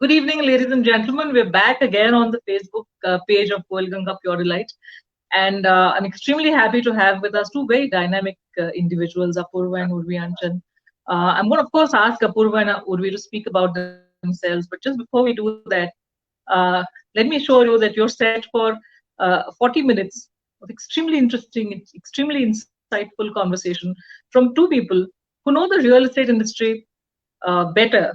Good evening, ladies and gentlemen. We're back again on the Facebook page of Goel Ganga Pure Delight. And I'm extremely happy to have with us two very dynamic individuals, Apurva and Urvi Anchan. I'm going to, of course, ask Apurva and Urvi to speak about themselves. But just before we do that, let me show you that you're set for 40 minutes of extremely interesting, extremely insightful conversation from two people who know the real estate industry better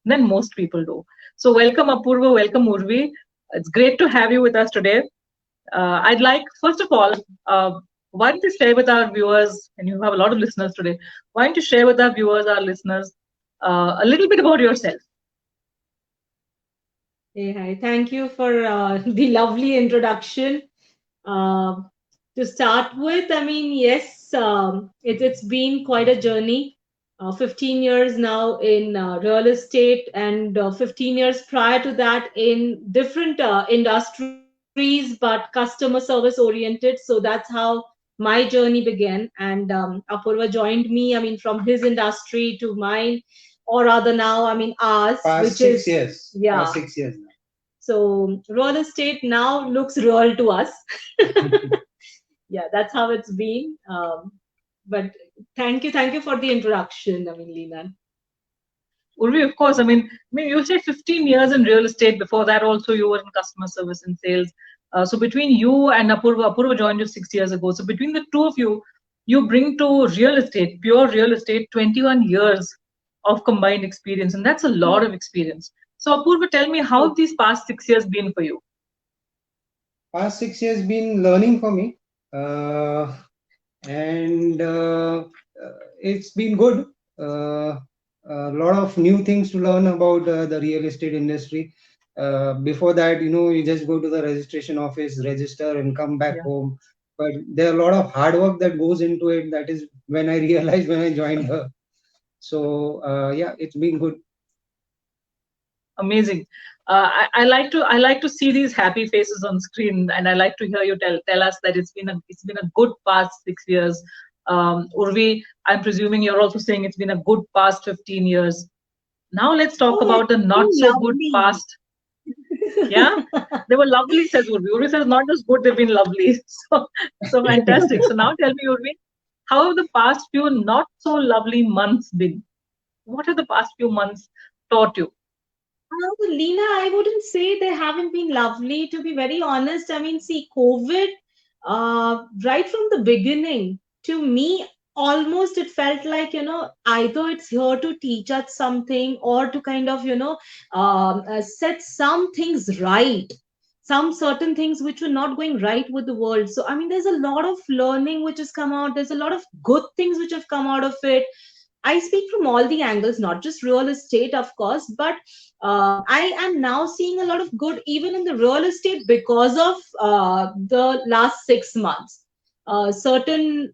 than most people do. So welcome Apurva, welcome Urvi. It's great to have you with us today. I'd like, first of all, why don't you share with our viewers, and you have a lot of listeners today, why don't you share with our viewers, our listeners, a little bit about yourself? Hey, hi. Thank you for the lovely introduction. Uh, to start with, I mean, yes, it's been quite a journey. 15 years now in real estate, and 15 years prior to that in different industries, but customer service oriented. So that's how my journey began. And Apurva joined me, I mean, from his industry to mine, or rather now, I mean, ours, Past which six is, years. yeah. Past 6 years now. So real estate now looks real to us. Yeah, that's how it's been. But thank you for the introduction. I mean, Leena. Urvi, of course, I mean, you say 15 years in real estate. Before that, also you were in customer service and sales. So between you and Apurva joined you 6 years ago. So between the two of you, you bring to real estate, pure real estate, 21 years of combined experience, and that's a lot of experience. So Apurva, tell me how these past 6 years been for you. Past 6 years been learning for me, and it's been good. A lot of new things to learn about the real estate industry. Before that, you just go to the registration office, register, and come back Yeah. home. But there are a lot of hard work that goes into it. That is when I realized when I joined her. So yeah, it's been good. Amazing. I like to see these happy faces on screen, and I like to hear you tell us that it's been a good past 6 years. Urvi, I'm presuming you're also saying it's been a good past 15 years. Now let's talk Oh, about the it's not been so good lovely. past. Yeah, they were lovely, says Urvi. Urvi says not just good, they've been lovely. So fantastic. So now tell me, Urvi, how have the past few not so lovely months been? What have the past few months taught you? Leena, I wouldn't say they haven't been lovely, to be very honest. I mean, see, COVID, right from the beginning, to me, almost it felt like, either it's here to teach us something or to kind of, set some things right, some certain things which were not going right with the world. So, I mean, there's a lot of learning which has come out, there's a lot of good things which have come out of it. I speak from all the angles, not just real estate, of course, but I am now seeing a lot of good even in the real estate because of the last 6 months. Certain,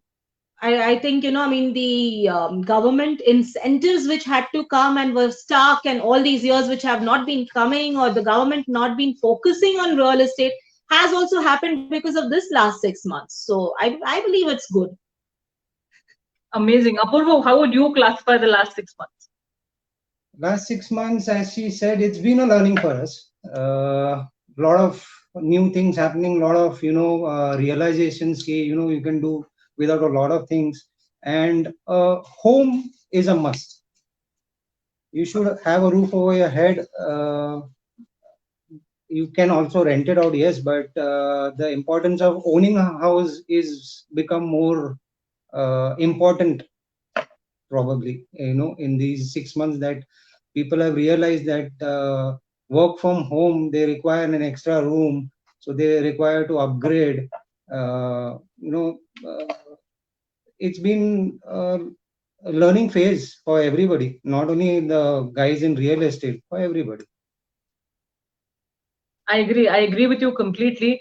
I think, I mean, the government incentives which had to come and were stuck, and all these years which have not been coming, or the government not been focusing on real estate, has also happened because of this last 6 months. So I believe it's good. Amazing. Apurva, how would you classify the last 6 months? Last 6 months, as she said, it's been a learning for us. A lot of new things happening, a lot of realizations. You can do without a lot of things, and home is a must. You should have a roof over your head. You can also rent it out, yes, but the importance of owning a house is become more important, probably, in these 6 months, that people have realized that work from home, they require an extra room, so they require to upgrade. uh, you know uh, it's been a learning phase for everybody, not only the guys in real estate, for everybody. I agree. I agree with you completely.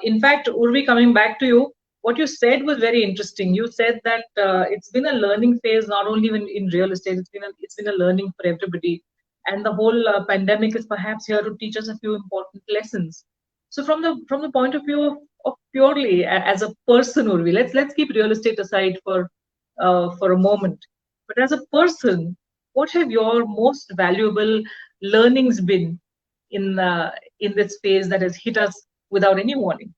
In fact, Urvi, coming back to you, what you said was very interesting. You said that it's been a learning phase, not only in real estate. It's been a learning for everybody, and the whole pandemic is perhaps here to teach us a few important lessons. So, from the point of view of purely as a person, Urvi, let's keep real estate aside for a moment. But as a person, what have your most valuable learnings been in this phase that has hit us without any warning?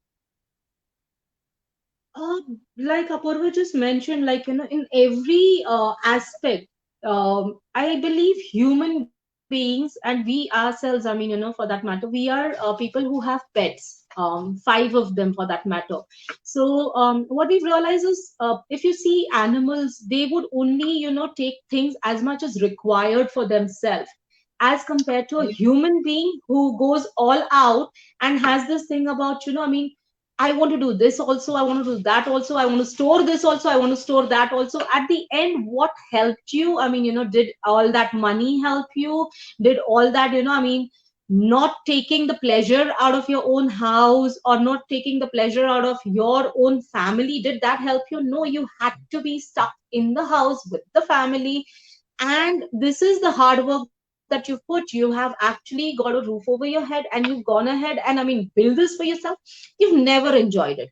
Like Apurva just mentioned, like, in every aspect, I believe human beings and we ourselves, I mean, for that matter, we are people who have pets, five of them for that matter. So, what we've realized is, if you see animals, they would only, take things as much as required for themselves, as compared to a human being who goes all out and has this thing about, I mean, I want to do this also, I want to do that also, I want to store this also, I want to store that also. At the end, what helped you? I mean, did all that money help you? Did all that, I mean, not taking the pleasure out of your own house or not taking the pleasure out of your own family, did that help you? No, you had to be stuck in the house with the family. And this is the hard work that you've put. You have actually got a roof over your head and you've gone ahead and, I mean, build this for yourself. You've never enjoyed it.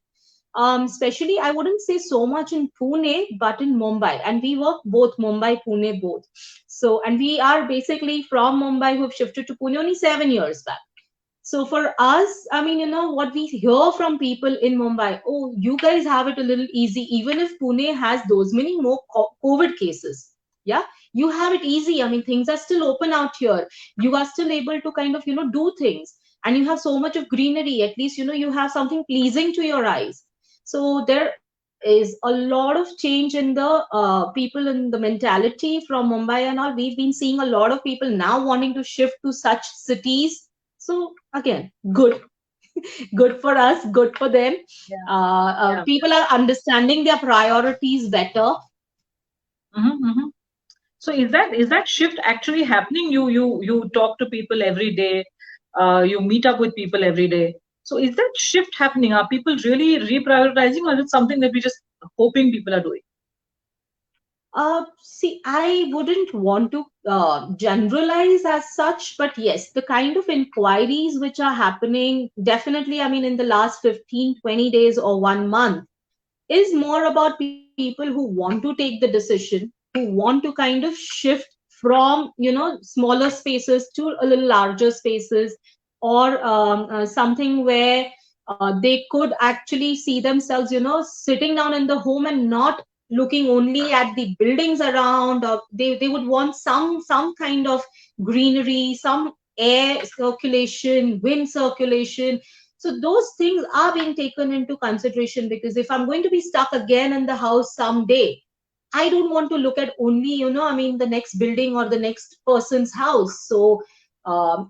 Especially, I wouldn't say so much in Pune, but in Mumbai. And we work both Mumbai, Pune, both. So, and we are basically from Mumbai who have shifted to Pune only 7 years back. So for us, I mean, what we hear from people in Mumbai, oh, you guys have it a little easy, even if Pune has those many more COVID cases. Yeah, you have it easy. I mean, things are still open out here. You are still able to kind of, do things. And you have so much of greenery. At least, you have something pleasing to your eyes. So there is a lot of change in the people and the mentality from Mumbai and all. We've been seeing a lot of people now wanting to shift to such cities. So again, good, good for us, good for them. Yeah. People are understanding their priorities better. Mm-hmm. So is that shift actually happening? You talk to people every day, you meet up with people every day. So is that shift happening? Are people really reprioritizing, or is it something that we just hoping people are doing? See, I wouldn't want to generalize as such, but yes, the kind of inquiries which are happening, definitely, I mean, in the last 15, 20 days or 1 month, is more about people who want to take the decision, who want to kind of shift from, smaller spaces to a little larger spaces, or something where they could actually see themselves, sitting down in the home and not looking only at the buildings around, or they would want some kind of greenery, some air circulation, wind circulation. So those things are being taken into consideration, because if I'm going to be stuck again in the house someday, I don't want to look at only, I mean, the next building or the next person's house. So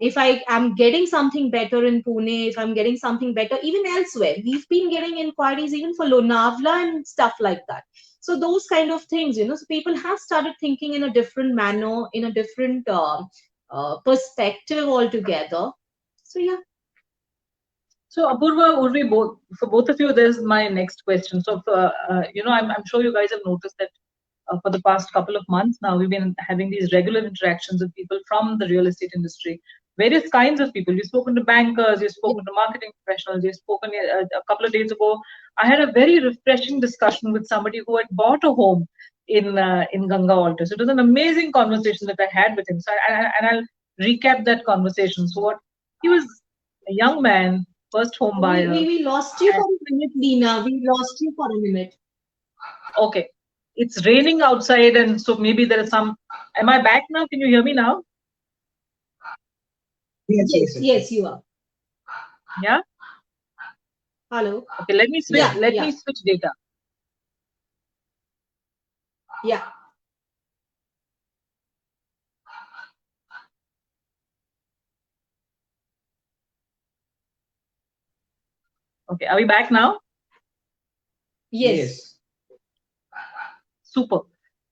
if I am getting something better in Pune, if I'm getting something better even elsewhere, we've been getting inquiries even for Lonavala and stuff like that. So those kind of things, so people have started thinking in a different manner, in a different perspective altogether. So yeah. So Apurva, Urvi, both for both of you, there's my next question. So I'm sure you guys have noticed that for the past couple of months now, we've been having these regular interactions with people from the real estate industry, various kinds of people. You've spoken to bankers, you've spoken to marketing professionals, you've spoken a couple of days ago. I had a very refreshing discussion with somebody who had bought a home in Ganga Altos. It was an amazing conversation that I had with him. So I'll recap that conversation. So what he was a young man, first home We, buyer. we, we lost you for a minute, Lena. We lost you for a minute. Okay. It's raining outside, and so maybe there is some. Am I back now? Can you hear me now? Yes, you are. Yeah. Hello. Okay. Let me switch. Yeah, Let yeah, me switch data. yeah. Okay. Are we back now? Yes. Super.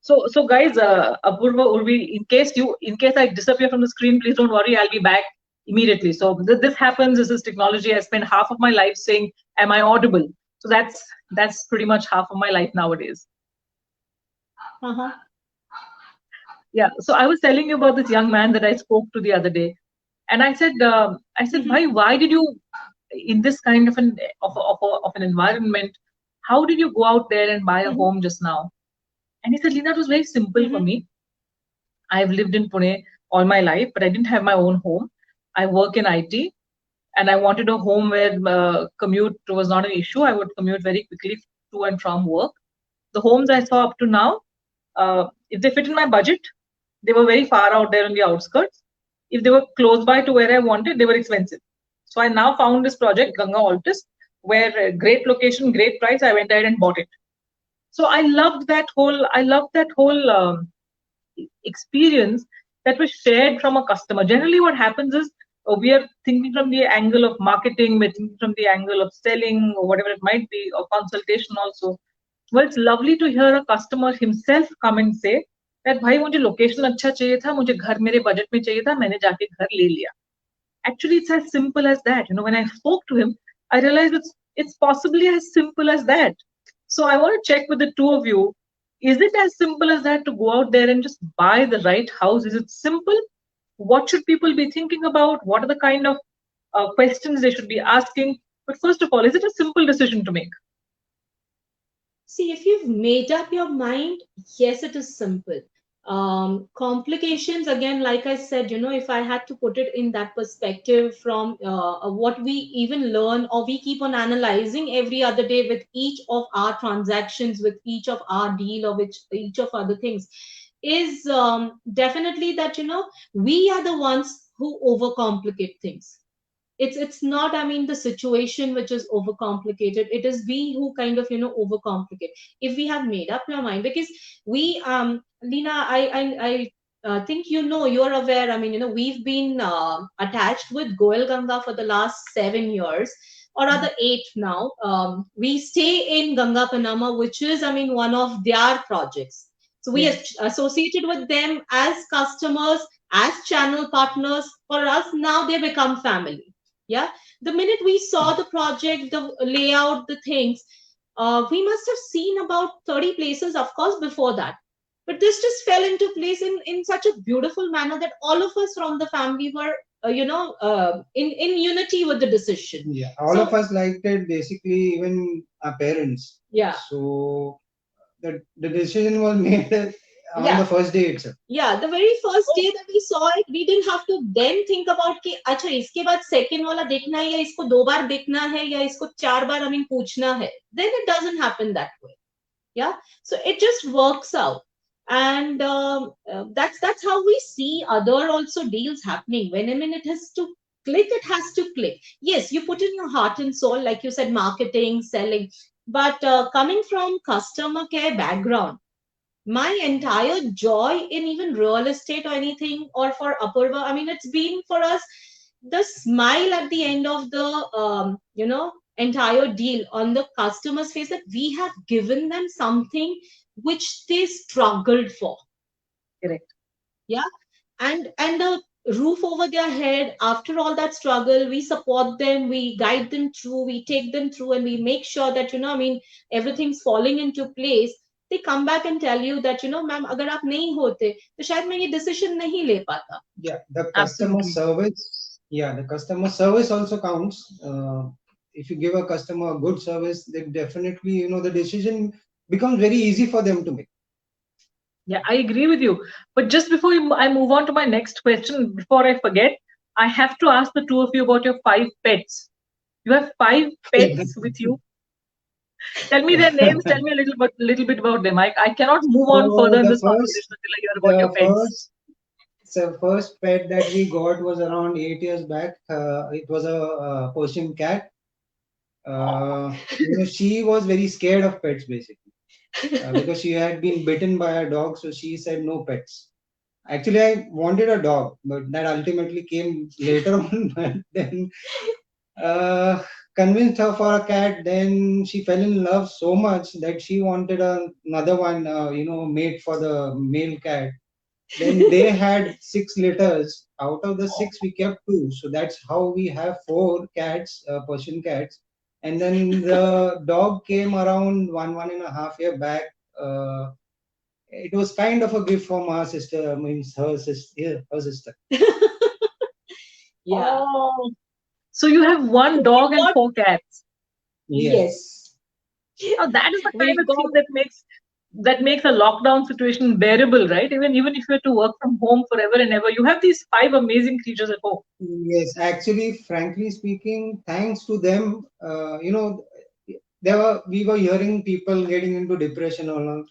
So guys, Apurva, Urvi, in case I disappear from the screen, please don't worry. I'll be back immediately. So this happens. This is technology. I spend half of my life saying, "Am I audible?" So that's pretty much half of my life nowadays. Uh-huh. Yeah. So I was telling you about this young man that I spoke to the other day, and I said, why did you, in this kind of an environment, how did you go out there and buy a Mm-hmm. home just now? And he said, Lina, it was very simple for Mm-hmm. me. I've lived in Pune all my life, but I didn't have my own home. I work in IT, and I wanted a home where commute was not an issue. I would commute very quickly to and from work. The homes I saw up to now, if they fit in my budget, they were very far out there on the outskirts. If they were close by to where I wanted, they were expensive. So I now found this project, Ganga Altus, where great location, great price. I went ahead and bought it. So I loved that whole experience that was shared from a customer. Generally, what happens is we are thinking from the angle of marketing, we're thinking from the angle of selling or whatever it might be, or consultation also. Well, it's lovely to hear a customer himself come and say that भाई मुझे location अच्छा चाहिए था, मुझे घर मेरे budget में चाहिए था, मैंने जाके घर ले लिया. Actually, it's as simple as that. When I spoke to him, I realized it's possibly as simple as that. So I want to check with the two of you. Is it as simple as that to go out there and just buy the right house? Is it simple? What should people be thinking about? What are the kind of questions they should be asking? But first of all, is it a simple decision to make? See, if you've made up your mind, yes, it is simple. Complications, again, like I said, if I had to put it in that perspective from what we even learn or we keep on analyzing every other day with each of our transactions, with each of our deal or with each of other things, is definitely that, we are the ones who overcomplicate things. It's not, I mean, the situation which is overcomplicated. It is we who kind of overcomplicate. If we have made up your mind, because we Lina, I think you're aware, I mean, we've been attached with Goel Ganga for the last 7 years, or rather 8 now. We stay in Ganga Panama, which is, I mean, one of their projects. So we are associated with them as customers, as channel partners. For us now, they become family. Yeah, the minute we saw the project, the layout, the things, we must have seen about 30 places, of course, before that. But this just fell into place in such a beautiful manner that all of us from the family were, in unity with the decision. Yeah, all of us liked it, basically, even our parents. Yeah. So the decision was made on the first day itself. Yeah, the very first day that we saw it, we didn't have to then think about कि अच्छा इसके बाद second वाला देखना है या इसको 2 बार देखना है या इसको 4 बार, I mean, पूछना है. Then it doesn't happen that way. Yeah, so it just works out. And that's how we see other also deals happening. When, I mean, it has to click, it has to click. Yes, you put in your heart and soul, like you said, marketing, selling. But coming from customer care background, my entire joy in even real estate or anything, or for Apurva, I mean, it's been for us the smile at the end of the entire deal on the customer's face, that we have given them something which they struggled for. Correct. Yeah, and the roof over their head. After all that struggle, we support them, we guide them through, we take them through, and we make sure that I mean, everything's falling into place. They come back and tell you that ma'am, अगर आप नहीं होते तो शायद मैं ये decision नहीं ले पाता. Yeah, the customer service. Yeah, the customer service also counts. If you give a customer a good service, then definitely the decision becomes very easy for them to make. Yeah, I agree with you. But just before I move on to my next question, before I forget, I have to ask the two of you about your 5 pets. You have 5 pets with you. Tell me their names. Tell me a little bit about them. I cannot move on further in this conversation until I hear about your pets. The first pet that we got was around 8 years back. It was a Persian cat. She was very scared of pets, basically, because she had been bitten by a dog. So she said no pets. Actually, I wanted a dog, but that ultimately came later on. But then convinced her for a cat. Then she fell in love so much that she wanted another one, made for the male cat. Then they had 6 litters. Out of the 6, we kept 2. So that's how we have 4 cats, Persian cats. And then the dog came around 1.5 year back. It was kind of a gift from our sister, means her sister. Yeah, her sister. Yeah. Oh. So you have 1 dog and 4 cats. Yes. Oh, that is the kind of thing that makes that makes a lockdown situation bearable, right? Even if you have to work from home forever and ever, you have these five amazing creatures at home. Yes, actually, frankly speaking, thanks to them, we were hearing people getting into depression or not.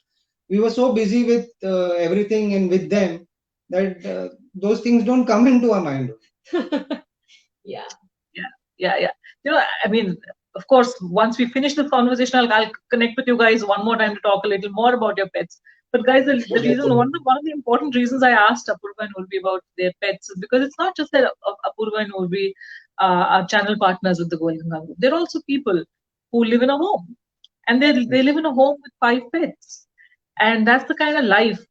We were so busy with everything and with them that those things don't come into our mind. Yeah. Yeah, yeah, yeah. I mean, of course, once we finish this conversation, I'll connect with you guys one more time to talk a little more about your pets. But guys, the reason Definitely. one of the important reasons I asked Apurva and Urvi about their pets is because it's not just that Apurva and Urvi are channel partners with the Goel Ganga Group. They're also people who live in a home, and they live in a home with five pets, and that's the kind of life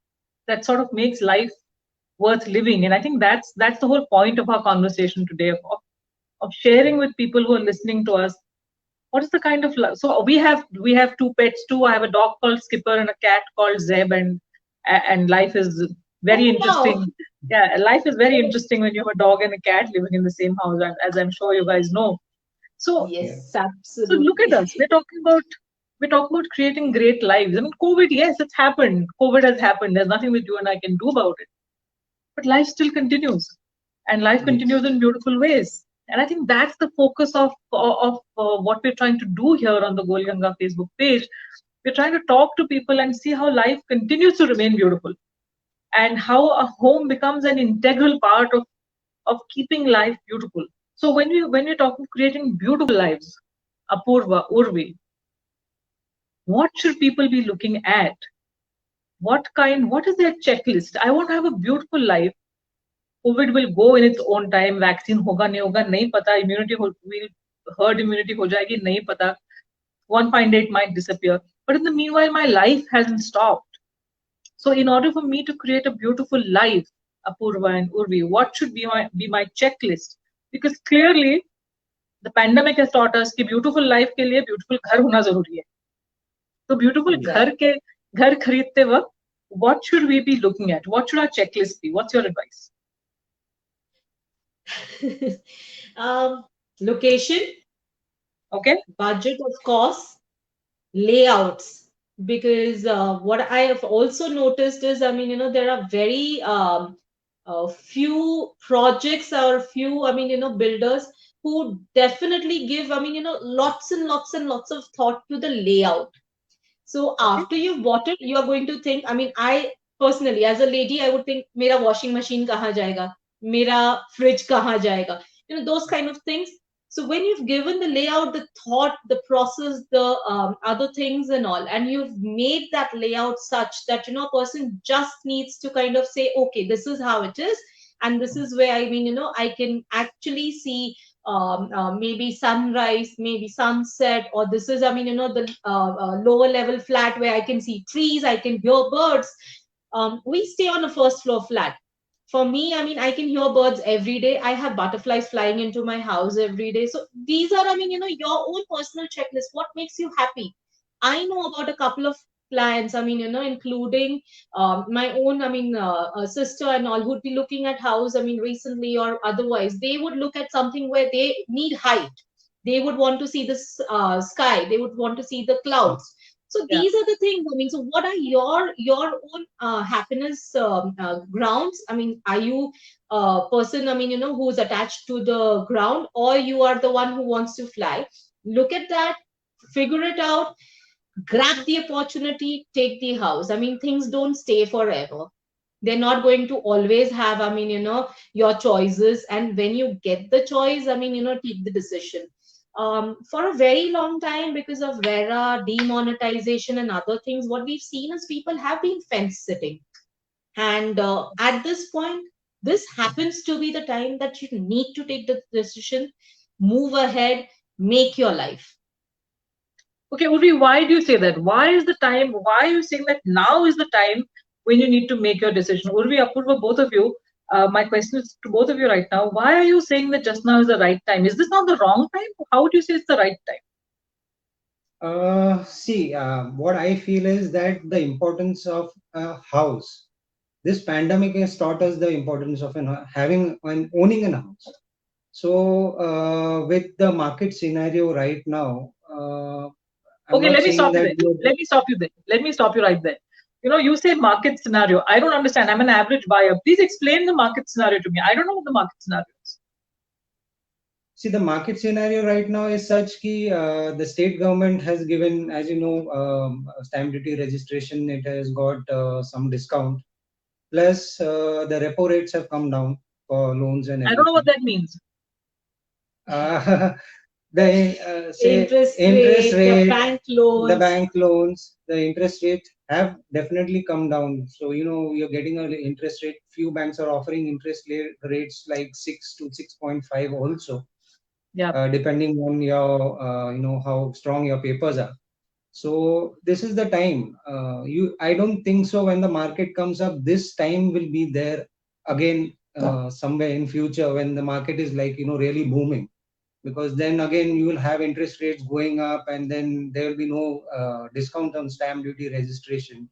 that sort of makes life worth living. And I think that's the whole point of our conversation today, of sharing with people who are listening to us what is the kind of love. So we have two pets too. I have a dog called Skipper and a cat called Zeb, and life is very Oh, wow. interesting. Yeah, life is very interesting when you have a dog and a cat living in the same house, as I'm sure you guys know. So Yeah. Yes, so look at absolutely. us. We're talking about creating great lives. I mean, COVID, yes, it's happened. COVID has happened. There's nothing that you and I can do about it. But life still continues, and life Yes. continues in beautiful ways. And I think that's the focus of what we're trying to do here on the Goel Ganga Facebook page. We're trying to talk to people and see how life continues to remain beautiful, and how a home becomes an integral part of keeping life beautiful. So when we talk of creating beautiful lives, Apurva, Urvi, what should people be looking at? What is their checklist? I want to have a beautiful life. COVID will go in its own time. Vaccine होगा नहीं होगा नहीं पता. Will herd immunity हो जाएगी नहीं पता. One fine day it might disappear. But in the meanwhile, my life hasn't stopped. So in order for me to create a beautiful life, Apurva and Urvi, what should be my checklist? Because clearly the pandemic has taught us कि beautiful life के लिए beautiful घर होना जरूरी है. So beautiful Yes. घर खरीदते वक्त, what should we be looking at? What should our checklist be? What's your advice? um, Location, Okay. budget, of course, layouts. Because what I have also noticed is, I mean, there are very few projects or few, I mean, builders who definitely give, I mean, lots and lots and lots of thought to the layout. So Okay. after you've bought it, you are going to think, I mean, I personally, as a lady, I would think, mera washing machine kahan jayega? Mera fridge kahan jayega? Those kind of things. So when you've given the layout, the thought, the process, the other things and all, and you've made that layout such that, a person just needs to kind of say, okay, this is how it is. And this is where, I mean, I can actually see maybe sunrise, maybe sunset, or this is, I mean, the lower level flat where I can see trees, I can hear birds. We stay on a first floor flat. For me, I mean, I can hear birds every day. I have butterflies flying into my house every day. So these are, I mean, your own personal checklist. What makes you happy? I know about a couple of clients, I mean, including my own, I mean, sister and all, who'd be looking at house, I mean, recently or otherwise, they would look at something where they need height. They would want to see the sky. They would want to see the clouds. So Yeah. these are the things. I mean, so what are your own happiness grounds? I mean, are you a person, I mean, who's attached to the ground, or you are the one who wants to fly? Look at that, figure it out, grab the opportunity, take the house. I mean, things don't stay forever. They're not going to always have, I mean, your choices. And when you get the choice, I mean, take the decision. For a very long time, because of RERA, demonetization, and other things, what we've seen is people have been fence sitting. And at this point, this happens to be the time that you need to take the decision, move ahead, make your life. Okay, Urvi, why do you say that? Why are you saying that now is the time when you need to make your decision? Urvi, Apurva, both of you, my question is to both of you right now. Why are you saying that just now is the right time? Is this not the wrong time? How would you say it's the right time? See, what I feel is that the importance of a house. This pandemic has taught us the importance of having and owning a house. So, with the market scenario right now, I'm Okay, not let me saying stop you that there. Let me stop you there. Let me stop you right there. You say market scenario. I don't understand. I'm an average buyer. Please explain the market scenario to me. I don't know what the market scenario is. see, the market scenario right now is such ki the state government has given, as you know, stamp duty registration. It has got some discount. Plus, the repo rates have come down for loans and I don't know what everything. that means. Uh, the say Interest interest rate, the rate, bank the loans. bank loans, the interest rates have definitely come down. So you're getting an interest rate. Few banks are offering rates like 6 to 6.5 also, Yeah. depending on your how strong your papers are. So this is the time. I don't think so. When the market comes up, this time will be there again somewhere in future when the market is like really booming, because then again you will have interest rates going up, and then there will be no discount on stamp duty registration.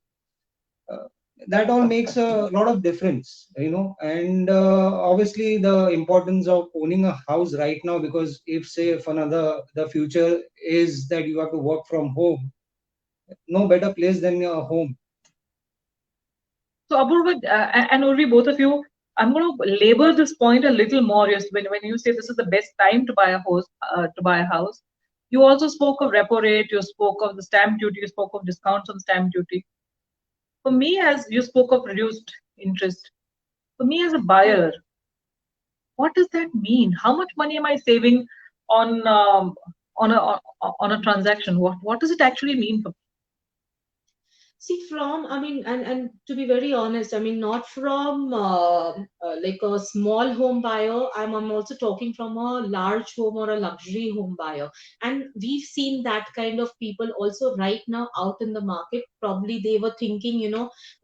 uh, that all makes a lot of difference. And obviously the importance of owning a house right now, because if say for another the future is that you have to work from home, no better place than your home. So Apurva and Urvi, both of you, I'm going to labor this point a little more. Yes, when you say this is the best time to buy a house, you also spoke of repo rate, you spoke of the stamp duty, you spoke of discounts on stamp duty. For me, as you spoke of reduced interest, for me as a buyer, what does that mean? How much money am I saving on on a transaction? What does it actually mean for me? See, from, I mean, and to be very honest, I mean, not from like a small home buyer. I'm also talking from a large home or a luxury home buyer. And we've seen that kind of people also right now out in the market. Probably they were thinking,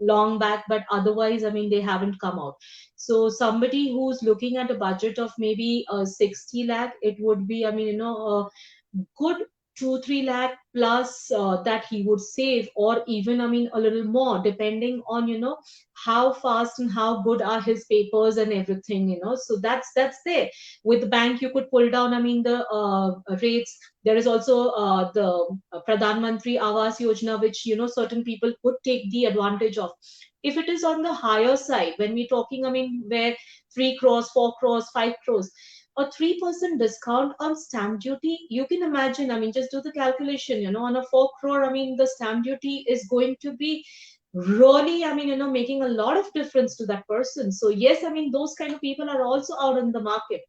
long back, but otherwise, I mean, they haven't come out. So somebody who's looking at a budget of maybe 60 lakh, it would be, I mean, good 2-3 lakh plus that he would save, or even, I mean, a little more, depending on how fast and how good are his papers and everything. So that's there. With the bank, you could pull down, I mean, the rates. There is also the Pradhan Mantri Awas Yojana, which certain people could take the advantage of. If it is on the higher side, when we're talking, I mean, where 3 crores, 4 crores, 5 crores, a 3% discount on stamp duty, you can imagine, I mean, just do the calculation, on a 4 crore, I mean, the stamp duty is going to be really, I mean, making a lot of difference to that person. So yes, I mean, those kind of people are also out in the market.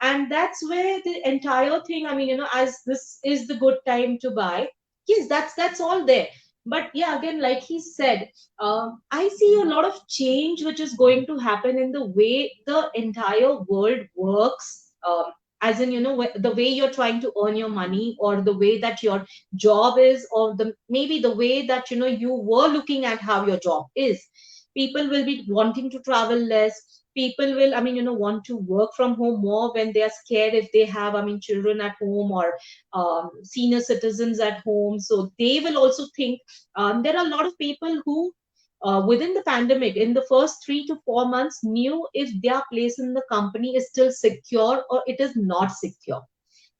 And that's where the entire thing, I mean, as this is the good time to buy, yes, that's all there. But yeah, again, like he said, I see a lot of change which is going to happen in the way the entire world works. As in, the way you're trying to earn your money, or the way that your job is, or the maybe the way that you were looking at how your job is. People will be wanting to travel less. People will, I mean, want to work from home more when they are scared, if they have, I mean, children at home, or senior citizens at home. So they will also think, there are a lot of people who within the pandemic, in the first 3 to 4 months, knew if their place in the company is still secure or it is not secure.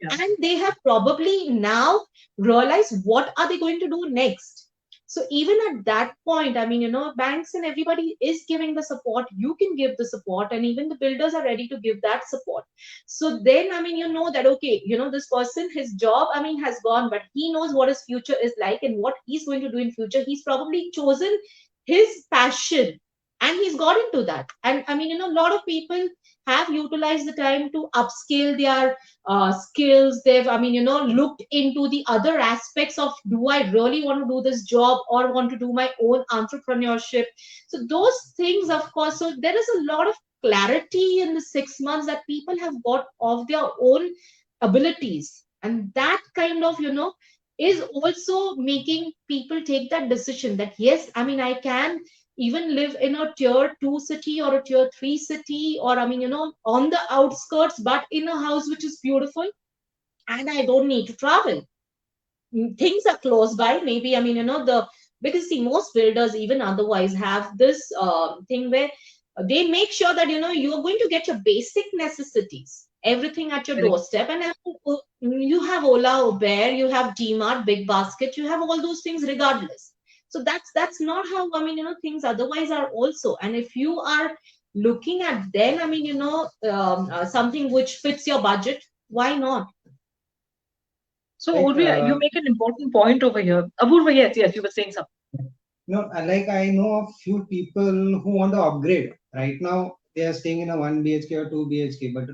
Yeah. And they have probably now realized what are they going to do next. So even at that point, I mean, banks and everybody is giving the support. You can give the support, and even the builders are ready to give that support. So then, I mean, that, okay, this person, his job, I mean, has gone, but he knows what his future is like and what he's going to do in future. He's probably chosen his passion, and he's got into that. And I mean, a lot of people have utilized the time to upscale their skills. They've, I mean, looked into the other aspects of, do I really want to do this job or want to do my own entrepreneurship? So those things, of course, so there is a lot of clarity in the 6 months that people have got of their own abilities. And that kind of, is also making people take that decision that, yes, I mean, I can even live in a tier 2 city or a tier 3 city, or I mean, on the outskirts, but in a house which is beautiful, and I don't need to travel. Things are close by. Maybe, I mean, the, because see, most builders even otherwise have this thing where they make sure that, you are going to get your basic necessities. everything at your Correct. doorstep. And you have Ola, Uber, you have DMart, Big Basket, you have all those things regardless. So that's not how, I mean, things otherwise are also. And if you are looking at then, I mean, something which fits your budget, why not? So, Like, Urvi, you make an important point over here. Apurva, yes, yes, you were saying something. like I know of few people who want to upgrade. Right now, they are staying in a 1 BHK or 2 BHK, but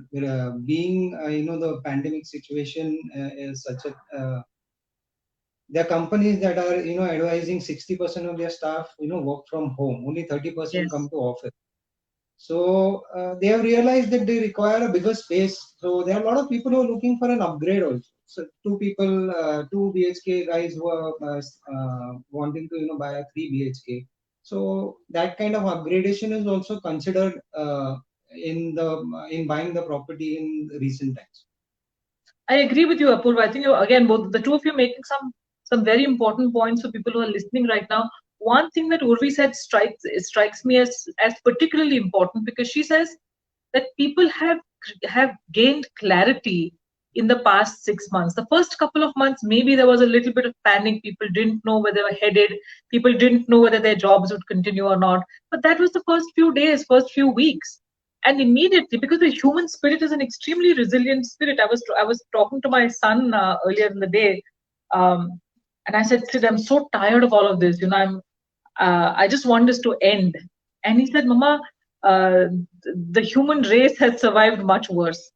being, the pandemic situation is such a, there are companies that are, advising 60% of their staff, work from home. Only 30% come Yes. to office. So they have realized that they require a bigger space. So there are a lot of people who are looking for an upgrade also. So two BHK guys who are wanting to buy a 3 BHK. So that kind of upgradation is also considered in buying the property in recent times. I agree with you, Apurva. I think again, both the two of you making some very important points for people who are listening right now. One thing that Urvi said strikes me as particularly important because she says that people have gained clarity in the past 6 months. The first couple of months, maybe there was a little bit of panic. People didn't know where they were headed. People didn't know whether their jobs would continue or not. But that was the first few days, first few weeks, and immediately, because the human spirit is an extremely resilient spirit. I was talking to my son earlier in the day, um, and I said, "Sid, I'm so tired of all of this. I just want this to end." And he said, "Mama, uh, the human race has survived much worse."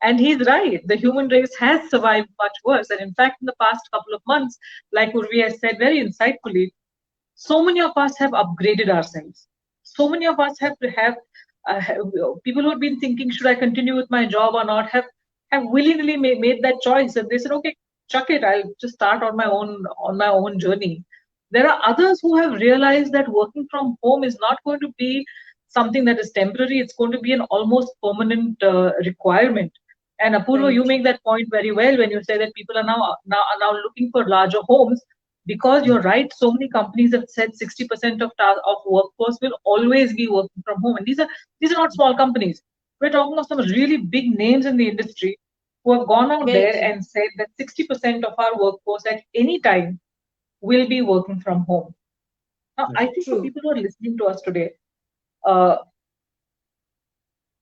And he's right. The human race has survived much worse. And in fact, in the past couple of months, like Urvi has said very insightfully, so many of us have upgraded ourselves. So many of us have people who have been thinking, should I continue with my job or not, have willingly made that choice, and they said, okay, chuck it, I'll just start on my own journey. There are others who have realized that working from home is not going to be something that is temporary. It's going to be an almost permanent requirement. And Apurva, Very you true. make that point very well when you say that people are now looking for larger homes, because you're right, so many companies have said 60% of workforce will always be working from home, and these are not small companies. We're talking of some really big names in the industry who have gone out Very there true. and said that 60% of our workforce at any time will be working from home. Now, I think for True. people who are listening to us today, uh,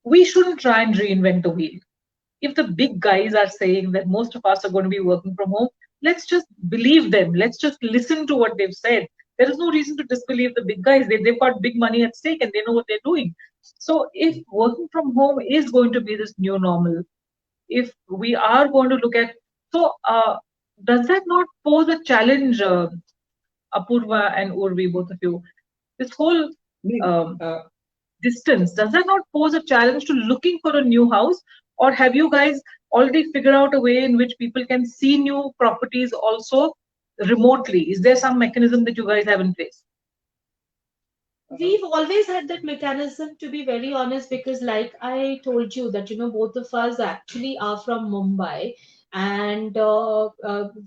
we shouldn't try and reinvent the wheel. If the big guys are saying that most of us are going to be working from home, let's just believe them. Let's just listen to what they've said. There is no reason to disbelieve the big guys. They've got big money at stake and they know what they're doing. So, if working from home is going to be this new normal, if we are going to look at, so does that not pose a challenge, Apurva and Urvi, both of you? This whole um, Uh, distance, does that not pose a challenge to looking for a new house? Or have you guys already figured out a way in which people can see new properties also remotely? Is there some mechanism that you guys have in place? We've always had that mechanism, to be very honest, because like I told you that both of us actually are from Mumbai. And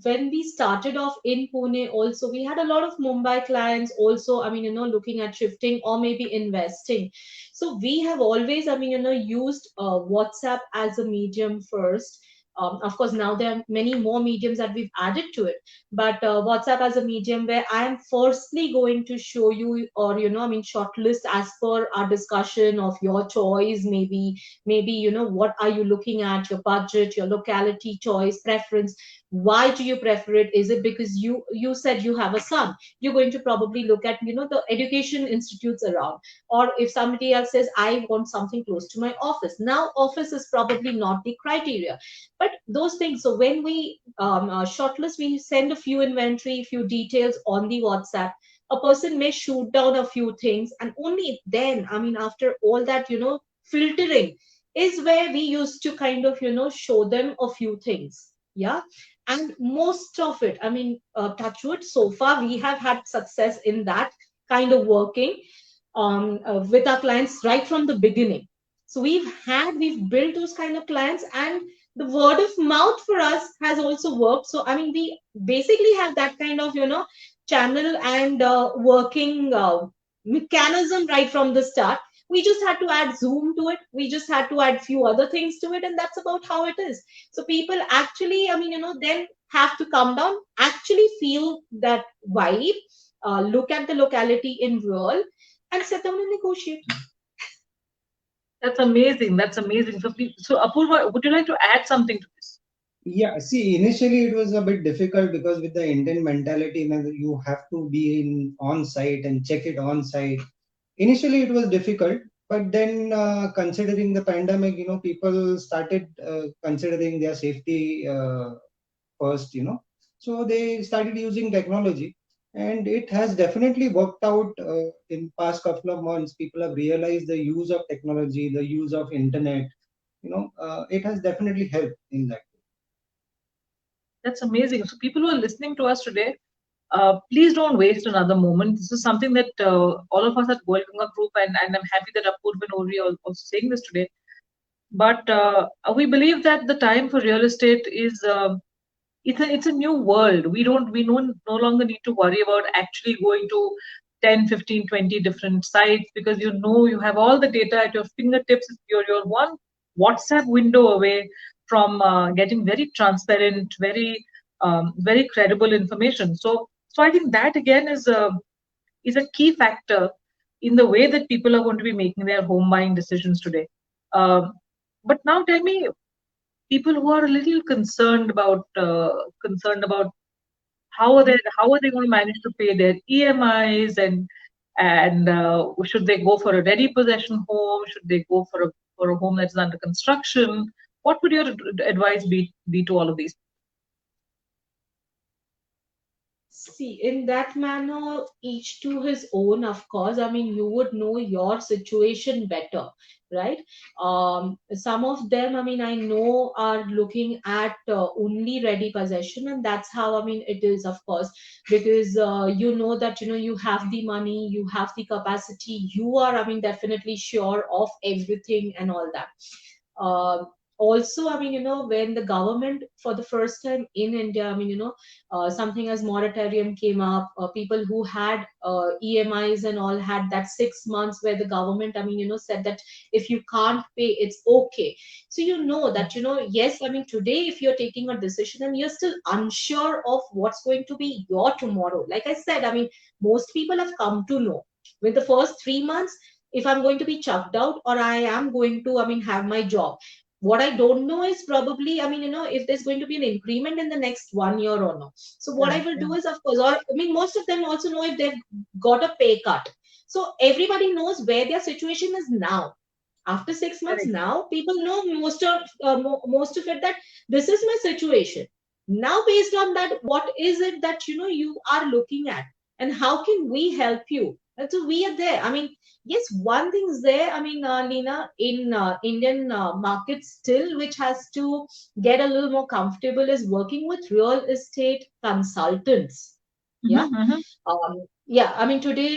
when we started off in Pune also, we had a lot of Mumbai clients also, I mean, looking at shifting or maybe investing. So we have always, I mean, used WhatsApp as a medium first. Of course, now there are many more mediums that we've added to it, but WhatsApp as a medium where I am firstly going to show you, or I mean, shortlist as per our discussion of your choice. Maybe what are you looking at, your budget, your locality, choice, preference. Why do you prefer it? Is it because you said you have a son? You're going to probably look at the education institutes around. Or if somebody else says, I want something close to my office, now office is probably not the criteria, but those things. So when we shortlist, we send a few inventory, few details on the WhatsApp. A person may shoot down a few things, and only then, I mean, after all that, filtering is where we used to kind of, show them a few things. Yeah. And most of it, I mean, touch wood, so far we have had success in that kind of working with our clients right from the beginning. So we've built those kind of clients, and the word of mouth for us has also worked. So I mean, we basically have that kind of channel and working mechanism right from the start. We just had to add Zoom to it. We just had to add few other things to it, and that's about how it is. So people actually, then have to come down, actually feel that vibe, look at the locality in real, and sit down and negotiate. That's amazing. That's amazing. So Apurva, would you like to add something to this? Yeah, see, initially it was a bit difficult because with the Indian mentality, you have to be in on site and check it on site. Initially, it was difficult, but then considering the pandemic, people started considering their safety first, so they started using technology, and it has definitely worked out in past couple of months. People have realized the use of technology, the use of internet. It has definitely helped in that. That's amazing. So people who are listening to us today, please don't waste another moment. This is something that all of us at Goel Ganga Group, and I'm happy that Apurva and Uri are also saying this today. But we believe that the time for real estate is it's a new world. We no longer need to worry about actually going to 10, 15, 20 different sites, because you have all the data at your fingertips. You're one WhatsApp window away from getting very transparent, very credible information. So I think that again is a key factor in the way that people are going to be making their home buying decisions today. Um, but now tell me, people who are a little concerned about how are they going to manage to pay their EMIs, and should they go for a ready possession home? Should they go for a home that's under construction? What would your advice be to all of these? See, in that manner, each to his own, of course. You would know your situation better, right? Some of them, I know, are looking at only ready possession, and that's how, it is, of course, because you know that, you have the money, you have the capacity, you are, definitely sure of everything and all that. Um Also, when the government for the first time in India, something as moratorium came up, people who had EMIs and all had that 6 months where the government, said that if you can't pay, it's okay. So that, yes, today if you're taking a decision and you're still unsure of what's going to be your tomorrow, like I said, most people have come to know with the first 3 months if I'm going to be chucked out or I am going to, have my job. What I don't know is probably, if there's going to be an increment in the next 1 year or no. So what I Correct. will Yeah. do is, of course, or most of them also know if they've got a pay cut. So everybody knows where their situation is now. After 6 months Correct. now, people know most of it, that this is my situation. Now, based on that, what is it that you are looking at, and how can we help you? And so we are there. Yes, one thing is there. Leena, in Indian market still, which has to get a little more comfortable, is working with real estate consultants. Yeah. Mm-hmm. Yeah, today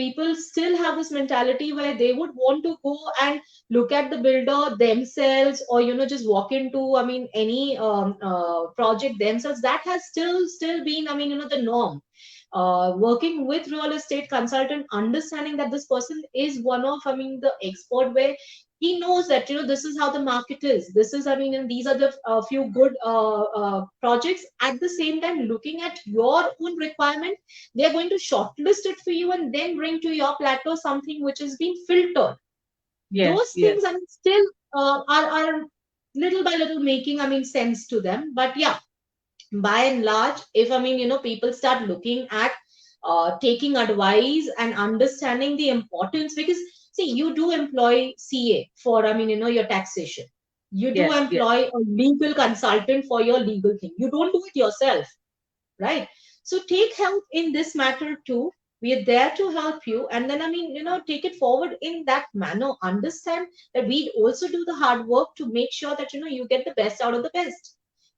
people still have this mentality where they would want to go and look at the builder themselves, or just walk into, any project themselves. That has still been, the norm. Working with real estate consultant, understanding that this person is one of, the expert, where he knows that this is how the market is. This is, and these are the few good projects. At the same time, looking at your own requirement, they are going to shortlist it for you and then bring to your plateau something which has been filtered. Yes. Those Yes. things, still are little by little making, sense to them. But yeah, by and large, if people start looking at taking advice and understanding the importance, because see, you do employ CA for, your taxation. You do Yes. Yes. employ a legal consultant for your legal thing. You don't do it yourself, right? So take help in this matter too. We are there to help you, and then, take it forward in that manner. Understand that we also do the hard work to make sure that you get the best out of the best,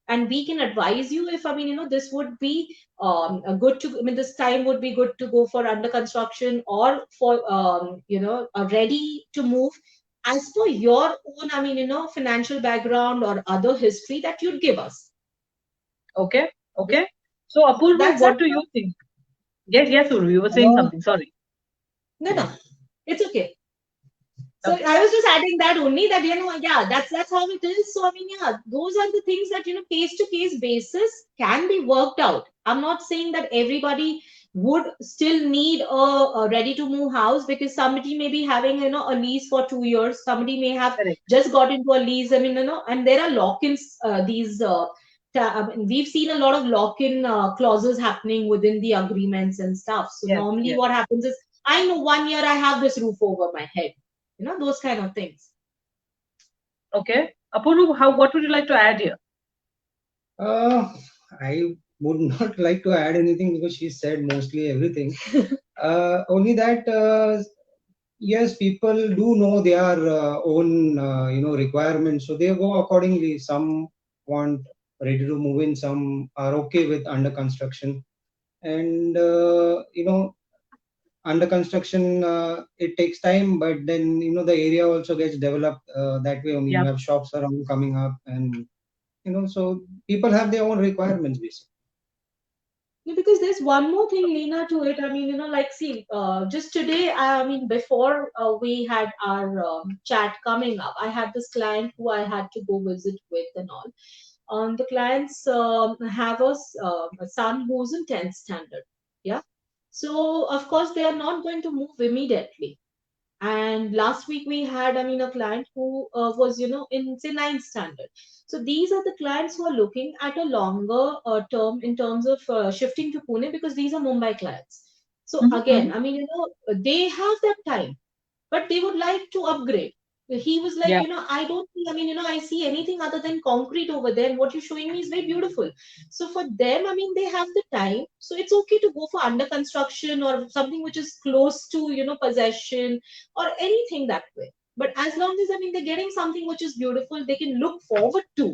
and we can advise you if, this would be a good to, this time would be good to go for under construction, or for ready to move, as per your own, financial background or other history that you'd give us. Okay. Yeah, Okay. So Apurva, that's that. what do you think? Yes. Yes, Urvi, you were saying Uh, something. Sorry. no, no, it's okay. So I was just adding that only that, yeah, that's how it is. So I mean, yeah, those are the things that, case to case basis can be worked out. I'm not saying that everybody would still need a ready to move house, because somebody may be having, a lease for 2 years. Somebody may have Correct. just got into a lease. I mean, and there are lock-ins, I mean, we've seen a lot of lock-in clauses happening within the agreements and stuff. So Yes, normally yes. what happens is, I know 1 year I have this roof over my head, those kind of things. Okay. Apurva, what would you like to add here? I would not like to add anything because she said mostly everything. Only that yes, people do know their own requirements, so they go accordingly. Some want ready to move in, some are okay with under construction, and under construction it takes time, but then the area also gets developed that way. Only you Yeah. have shops around coming up, and so people have their own requirements basically. Yeah, because there's one more thing, Lena, to it. I mean, like, see, just today, I mean, before we had our chat coming up, I had this client who I had to go visit with and all. The clients have a son who's in 10th standard. Yeah. So, of course, they are not going to move immediately. And last week we had, I mean, a client who was, in say ninth standard. So these are the clients who are looking at a longer term in terms of shifting to Pune, because these are Mumbai clients. So Mm-hmm. again, I mean, they have that time, but they would like to upgrade. He was like, Yeah. I don't see, I mean, I see anything other than concrete over there. And what you're showing me is very beautiful. So for them, I mean, they have the time. So it's okay to go for under construction or something which is close to, possession or anything that way. But as long as, I mean, they're getting something which is beautiful, they can look forward to.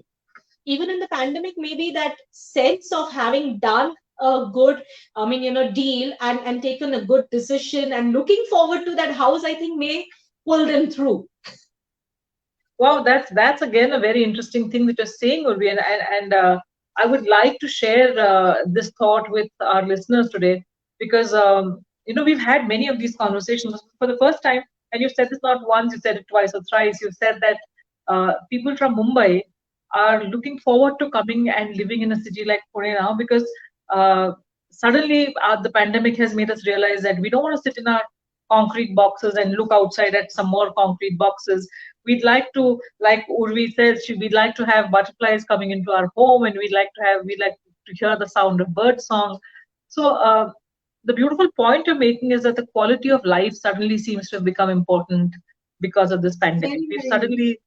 Even in the pandemic, maybe that sense of having done a good, I mean, deal and taken a good decision and looking forward to that house, I think may pull them through. Wow, that's again a very interesting thing that you're saying, Urvi, and I would like to share this thought with our listeners today, because we've had many of these conversations for the first time, and you said this not once, you said it twice or thrice. You said that people from Mumbai are looking forward to coming and living in a city like Pune now, because uh, suddenly the pandemic has made us realize that we don't want to sit in our concrete boxes and look outside at some more concrete boxes. We'd like to, like Urvi says, we'd like to have butterflies coming into our home, and we'd like to hear the sound of bird song. So the beautiful point you're making is that the quality of life suddenly seems to have become important because of this pandemic. Very, very.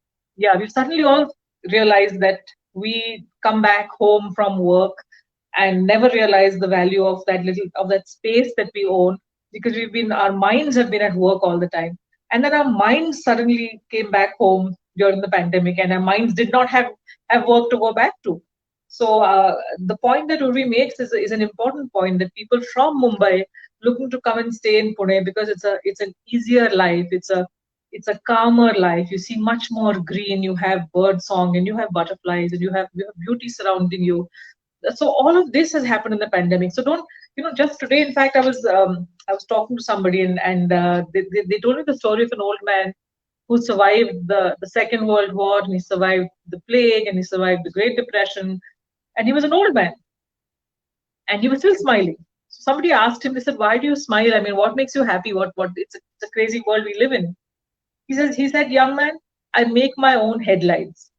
We've suddenly all realized that we come back home from work and never realize the value of that space that we own, because our minds have been at work all the time, and then our minds suddenly came back home during the pandemic, and our minds did not have work to go back to. So the point that Urvi makes is an important point, that people from Mumbai looking to come and stay in Pune because it's an easier life, it's a calmer life. You see much more green, you have bird song, and you have butterflies, and you have beauty surrounding you. So all of this has happened in the pandemic. So don't, just today, in fact, I was talking to somebody, and they told me the story of an old man who survived the Second World War, and he survived the plague, and he survived the Great Depression, and he was an old man, and he was still smiling. So somebody asked him, they said, why do you smile? I mean, what makes you happy? What it's a crazy world we live in. He said, young man, I make my own headlines.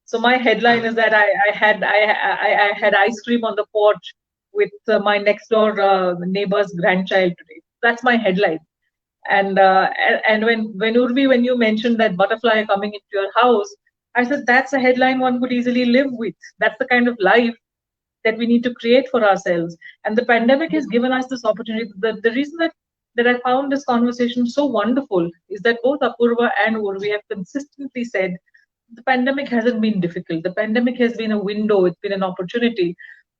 So my headline is that I had ice cream on the porch with my next door neighbor's grandchild today. That's my headline. And when Urvi, when you mentioned that butterfly coming into your house, I said that's a headline one could easily live with. That's the kind of life that we need to create for ourselves. And the pandemic has given us this opportunity. The reason that I found this conversation so wonderful is that both Apurva and Urvi have consistently said the pandemic hasn't been difficult. The pandemic has been a window, it's been an opportunity.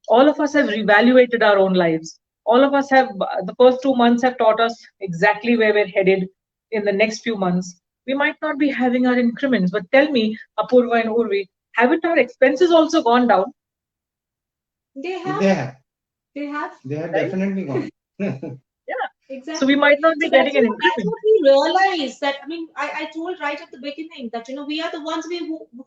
All of us have reevaluated our own lives. All of us have, the first 2 months have taught us exactly where we're headed in the next few months. We might not be having our increments, but tell me, Apurva and Urvi, haven't our expenses also gone down? They have. They have. They have. They have Right? definitely gone. Yeah. So we Exactly. might not So be getting an that's increment. what we realize that, I mean, I told right at the beginning that, we are the ones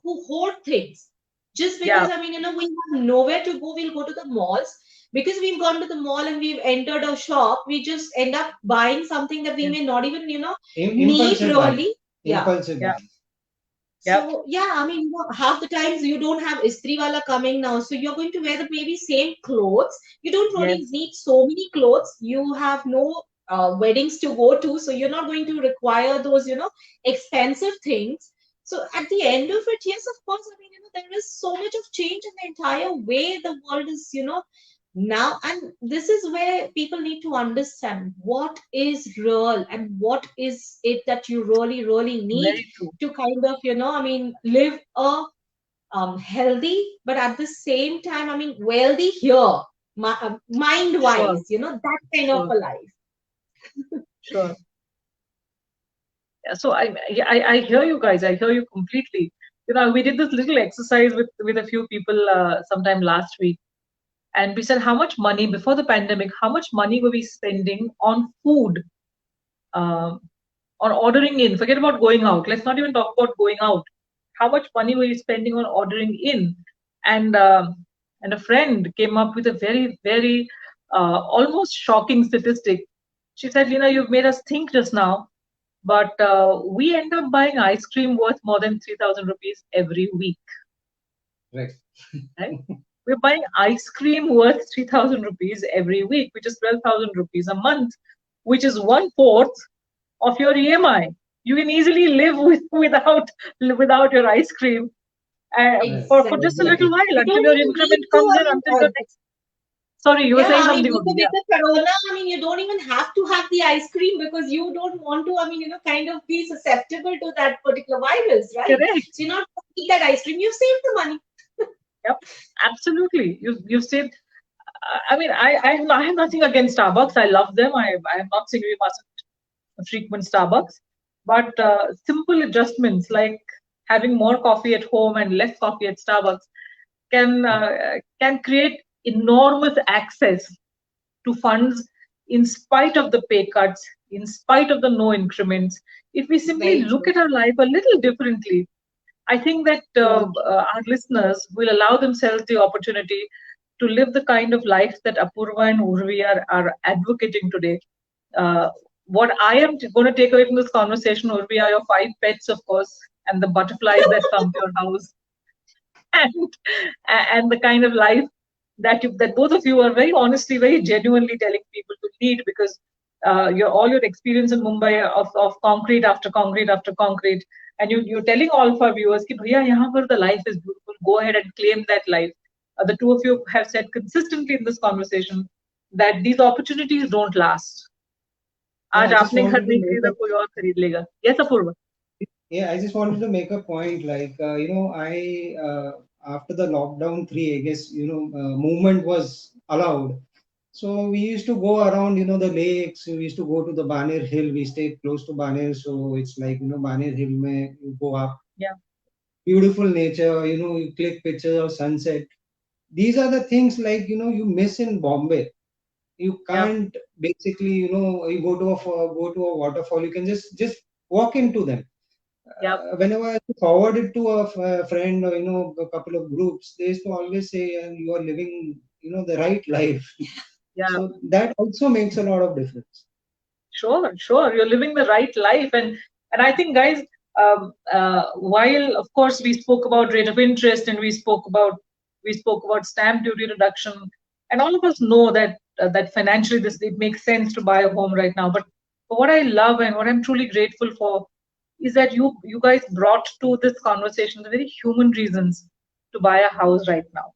who hoard things. Just because, Yeah, I mean, we have nowhere to go, we'll go to the malls. Because we've gone to the mall and we've entered a shop, we just end up buying something that we yeah, may not even, need Impulsive buying. really. Yeah. Impulsive yeah, buying. yeah, So yeah, I mean, half the times you don't have istri wala coming now, so you're going to wear the maybe same clothes. You don't really yes, need so many clothes. You have no weddings to go to, so you're not going to require those, expensive things. So at the end of it, yes, of course, I mean, there is so much of change in the entire way the world is, now. And this is where people need to understand what is real and what is it that you really, really need very true. to kind of, I mean, live a healthy, but at the same time, I mean, wealthy here, mind Sure, wise, that kind of sure, a life. sure. Yeah, so I hear you guys. I hear you completely. We did this little exercise with a few people sometime last week, and we said how much money before the pandemic, how much money were we spending on food, um, on ordering in. Forget about going out. Let's not even talk about going out. How much money were you spending on ordering in? And and a friend came up with a very, very almost shocking statistic. She said, Lina, you've made us think just now, but we end up buying ice cream worth more than 3,000 rupees every week, Right. right? We're buying ice cream worth 3,000 rupees every week, which is 12,000 rupees a month, which is one fourth of your EMI. You can easily live without your ice cream Right. for just a Exactly. little Exactly. while You until don't your even increment need to, comes I in, mean, until your next. Sorry, you were yeah, saying I mean, something, with the, Urvi. with Yeah, the corona, I mean, you don't even have to have the ice cream because you don't want to, I mean, kind of be susceptible to that particular virus, right? correct. So you're not going to eat that ice cream, you save the money. Yep, absolutely. You've said. I mean, I have nothing against Starbucks. I love them. I'm not saying we mustn't frequent Starbucks, but simple adjustments like having more coffee at home and less coffee at Starbucks can create enormous access to funds in spite of the pay cuts, in spite of the no increments. If we simply Very look true. at our life a little differently, I think that Very true. our listeners will allow themselves the opportunity to live the kind of life that Apurva and Urvi are advocating today. Uh, what I am going to take away from this conversation, Urvi, are your 5 pets, of course, and the butterflies that come to your house, and and the kind of life that both of you are very honestly, very genuinely telling people to lead, because all your experience in Mumbai of concrete after concrete after concrete, and you're telling all of our viewers कि भैया यहाँ पर the life is beautiful, go ahead and claim that life. The two of you have said consistently in this conversation that these opportunities don't last. Yeah, आज I just आपने घर wanted to नहीं make खरीदा a कोई और खरीद लेगा. Yes, Apurva. yeah, I just wanted to make a point. Like I after the lockdown three, I guess movement was allowed. So we used to go around, the lakes. We used to go to the Baner Hill. We stayed close to Baner, so it's like Baner Hill. Mein you go up, Yeah, beautiful nature. You click pictures of sunset. These are the things like you miss in Bombay. You yeah, can't basically you go to a waterfall. You can just walk into them. yeah, Whenever I forward it to a friend or a couple of groups, they used to always say, "You are living the right life." yeah. So that also makes a lot of difference. Sure, sure. You're living the right life, and I think, guys, while of course we spoke about rate of interest and we spoke about stamp duty reduction, and all of us know that financially this it makes sense to buy a home right now. But what I love and what I'm truly grateful for is that you guys brought to this conversation the very human reasons to buy a house right now.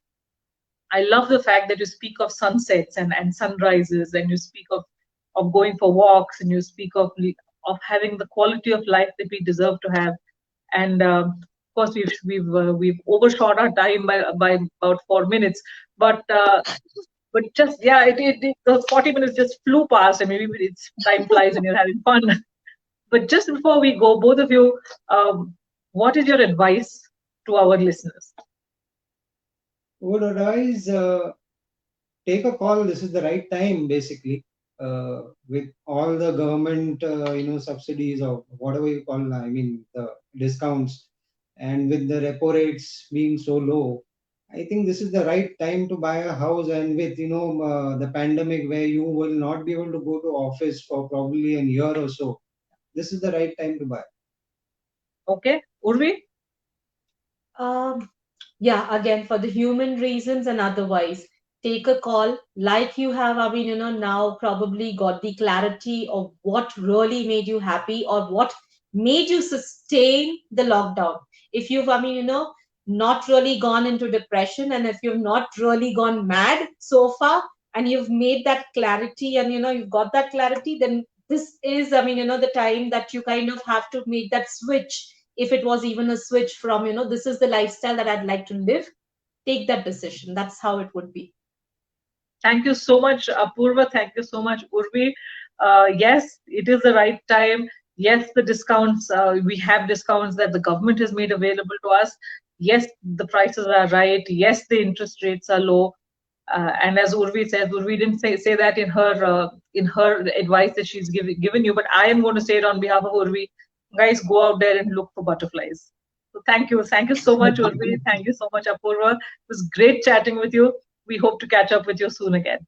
I love the fact that you speak of sunsets and sunrises, and you speak of going for walks, and you speak of having the quality of life that we deserve to have. And of course, we've overshot our time by about 4 minutes, but just yeah, the 40 minutes just flew past. I mean, it's time flies when you're having fun. But just before we go, both of you, what is your advice to our listeners? Would advise take a call. This is the right time, basically. with all the government subsidies or whatever you call, I mean the discounts, and with the repo rates being so low, I think this is the right time to buy a house. And with the pandemic where you will not be able to go to office for probably a year or so, this is the right time to buy. Okay, Urvi? Um, yeah, again, for the human reasons and otherwise, take a call like you have. I mean, now probably got the clarity of what really made you happy or what made you sustain the lockdown. If you've, I mean, not really gone into depression, and if you've not really gone mad so far, and you've made that clarity, and you've got that clarity, then this is, I mean, the time that you kind of have to make that switch. If it was even a switch from, this is the lifestyle that I'd like to live, take that decision. That's how it would be. Thank you so much, Apurva. Thank you so much, Urvi. Yes, it is the right time. Yes, the discounts, we have discounts that the government has made available to us. Yes, the prices are right. Yes, the interest rates are low. And as Urvi says, Urvi didn't say that in her advice that she's given you, but I am going to say it on behalf of Urvi. Guys, go out there and look for butterflies. So thank you so much, Urvi. Thank you so much, Apurva. It was great chatting with you. We hope to catch up with you soon again.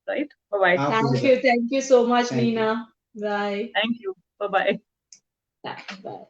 Right? Bye bye. Our Thank pleasure. you. Thank you so much, Thank you. Leena. Bye. Thank you. Bye bye. Bye.